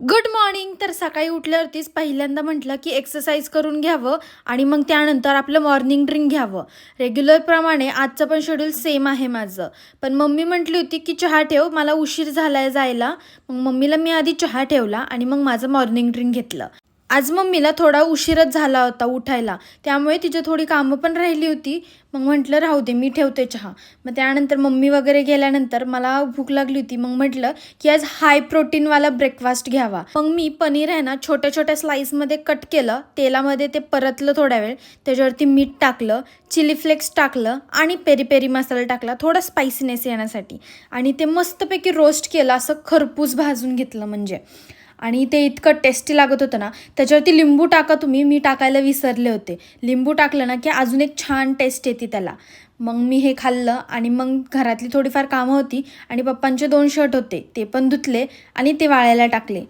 Good morning. तर सकाळी उठल्यावरतीच पहिल्यांदा म्हटलं की एक्सरसाइज करून घ्यावं आणि मग त्यानंतर आपलं मॉर्निंग ड्रिंक घ्यावं. रेग्युलरप्रमाणे आजचं पण शेड्यूल सेम आहे माझं. पण मम्मी म्हटली होती की चहा ठेव, मला उशीर झाला आहे जायला. मग मम्मीला मी आधी चहा ठेवला आणि मग माझं मॉर्निंग ड्रिंक घेतलं. आज मम्मीला थोडा उशीरच झाला होता उठायला, त्यामुळे तिची थोडी कामं पण राहिली होती. मग म्हटलं राहू दे, मी ठेवते चहा. मग त्यानंतर मम्मी वगैरे गेल्यानंतर मला भूक लागली होती. मग म्हटलं की आज हाय प्रोटीनवाला ब्रेकफास्ट घ्यावा. मग मी पनीर आहे ना छोट्या छोट्या स्लाईसमध्ये कट केलं, तेलामध्ये ते परतलं थोड्या वेळ, त्याच्यावरती मीठ टाकलं, चिली फ्लेक्स टाकलं आणि पेरी पेरी मसाला टाकला थोडा स्पायसीनेस येण्यासाठी. आणि ते मस्तपैकी रोस्ट केलं, असं खरपूस भाजून घेतलं म्हणजे. आणि ते इतकं टेस्टी लागत होतं ना. त्याच्यावरती लिंबू टाका तुम्ही, मी टाकायला विसरले होते. लिंबू टाकलं ना की अजून एक छान टेस्ट येते त्याला. मग मी हे खाल्लं आणि मग घरातली थोडीफार कामं होती आणि पप्पांचे 2 शर्ट होते, ते पण धुतले आणि ते वाळायला टाकले.